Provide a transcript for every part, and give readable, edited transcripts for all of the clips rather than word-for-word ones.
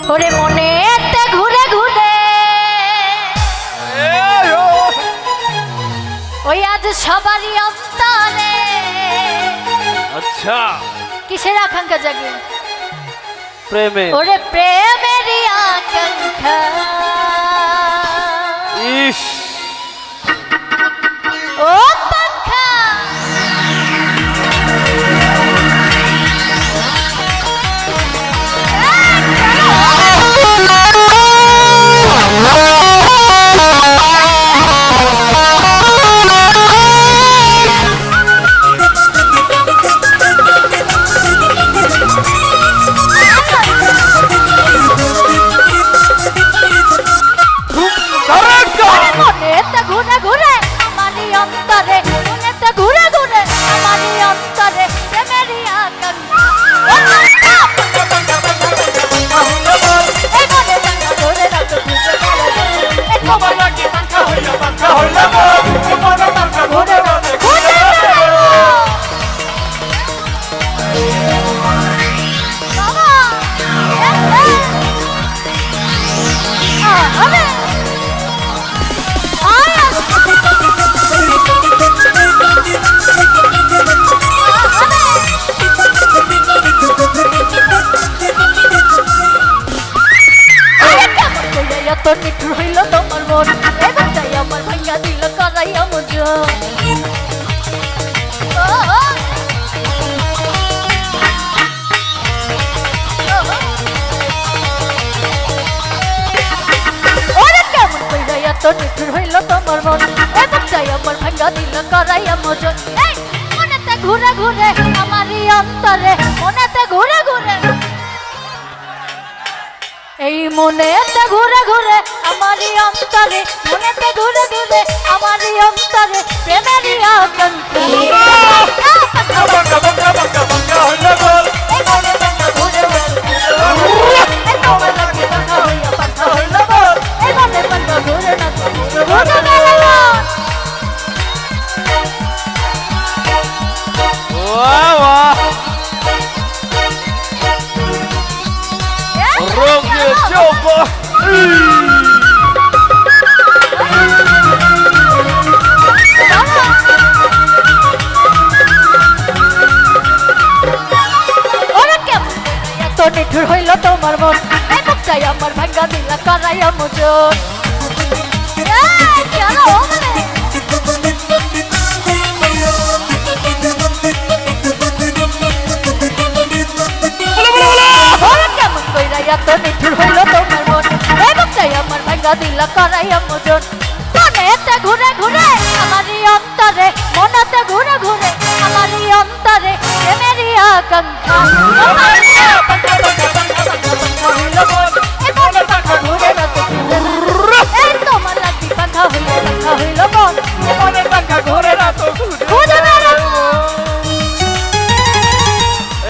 ওরে মনেতে ঘুরে ঘুরে ওই আজ সবারই অন্তরে আচ্ছা কিসের আকাঙ্ক্ষা জাগে প্রেমে ওরে প্রেমেরই আকাঙ্ক্ষা ইস ও পাখা ঘুরে ঘুরে আমারই অন্তরে মনেতে ঘুরে ঘুরে আমারই অন্তরে প্রেমেরই আকাঙ্ক্ষা এই মনে পাখা ধরে রাখো ঘুরে এই তোমার লাগে পাখা হইলো এই মনে পাখা ঘুরে ঘুরে বাবা আরে তো নিঠুর হইল তোমার মন এবার তাই আমার ভাঙ্গা দিল করাইয়া মজন ওরে কেমন কইরাইয়া তো নিঠুর হইল তোমার মন এবার তাই আমার ভাঙ্গা দিল করাইয়া মজন এই মনেতে ঘুরে ঘুরে আমারই অন্তরে মনেতে ঘুরে ঘুরে এই মনেতে ঘুরে ঘুরে আমারই অন্তরে মনেতে ঘুরে ঘুরে আমারই অন্তরে প্রেমেরই আকাঙ্ক্ষা নিঠুর হইল তোমার মন চাই আমার ভাঙ্গা দিলা করাইয়া মজন কেমন কইরাইয়া তো নিঠুর হইল তোমার মন চাই আমার ভাঙ্গা দিলা করাইয়া মজন মনেতে ঘুরে ঘুরে আমারই অন্তরে মনেতে ঘুরে ঘুরে আমারই অন্তরে প্রেমেরই আকাঙ্ক্ষা তোমার লাগি পাখা হইল মন মনের পাখা ঘুরে না তো ঘুরে না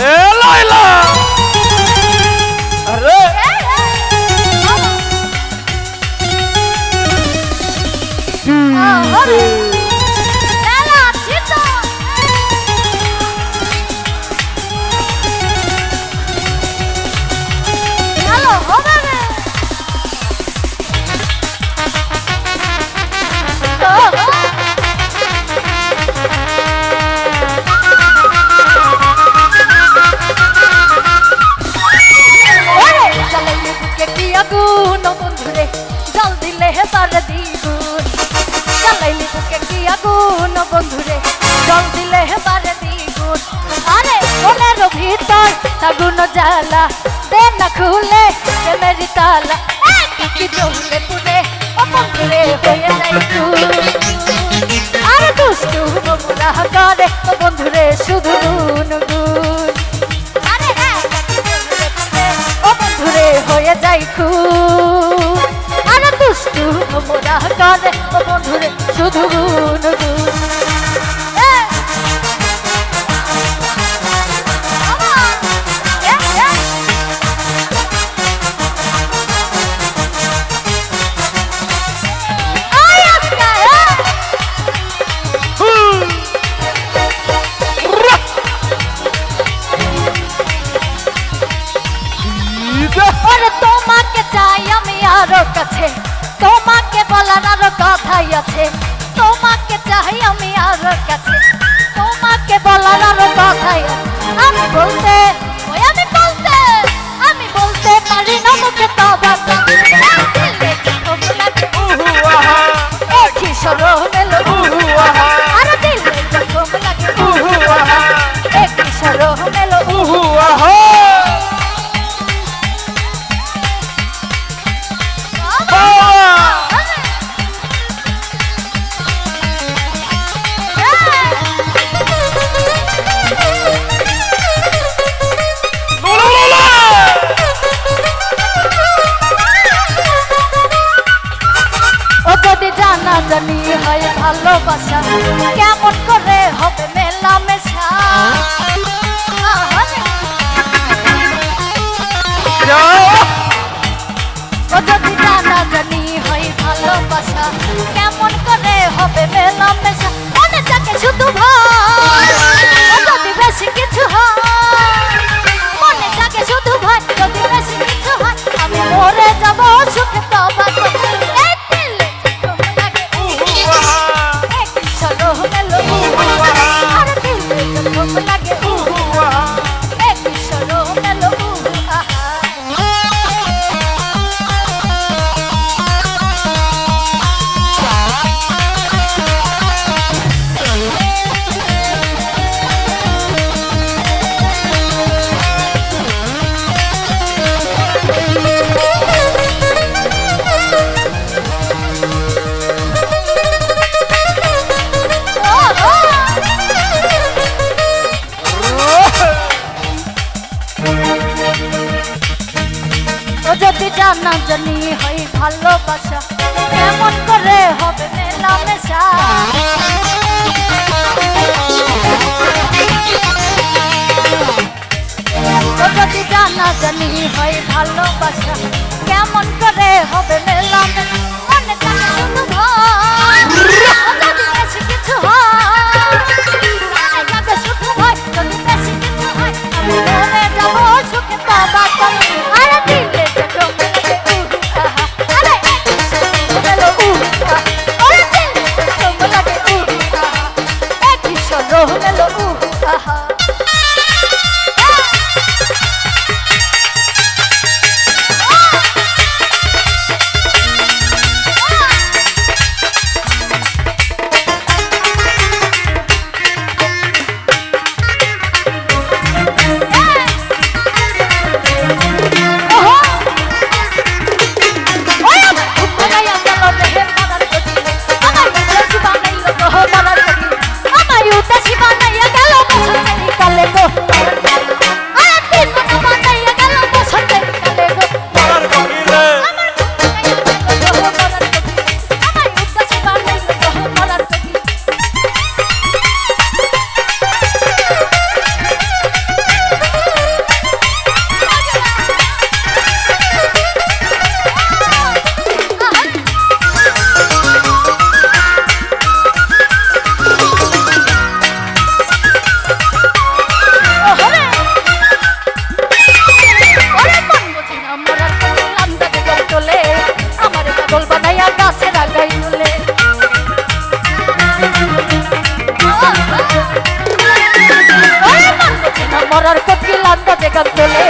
এ লাইলা আরে বন্ধুরে জল দিলে হেবার দ্বিগুণ জ্বালাইলি বুকে কি আগুন বন্ধুরে জল দিলে হেবার দ্বিগুণ আরে মনের ভিতর আগুন জ্বালা দে না খুলে প্রেমেরই তালা কি জ্বলে পুরে ও বন্ধুরে হয়ে যাই আর দুষ্টু মোরা করে ও বন্ধুরে শুধু গুন গুন আরে ও বন্ধুরে হয়ে যাই খুন আর দুষ্টু মোরা করে ও বন্ধুরে শুধু গুন গুন কাছে তোমাকে বলার আরো কথাই আছে তোমাকে চাই আমি আরো কাছে তোমাকে বলার আরো কথাই আছে আমি বলতে ওই আমি বলতে পারি না মুখে তবা কি সরো মেলো আর দিলে যখন লাগে কি সরো মেলো জানি হয় ভালোবাসা কেমন করে হবে মেলামেশা ও যদি জানা জানি হয় ভালোবাসা কেমন করে হবে মেলামেশা মনে থাকে শুধু ভয় ও যদি বেশি কিছু হয় মনে থাকে শুধু ভয় যদি বেশি কিছু হয় আমি মরে যাব সুখে তবা যদি জানা জানি হয় ভালোবাসা কেমন করে হবে মেলামেশা যদি জানা জানি হয় ভালোবাসা কেমন করে হবে মেলামেশা মনে থাকে শুধু ভয় যদি বেশি কিছু হয় মনে থাকে শুধু ভয় যদি বেশি কিছু হয় আমি মরে যাব সুখে তবা আর দিলে মরার কত কি লান্দা বেগম তোলে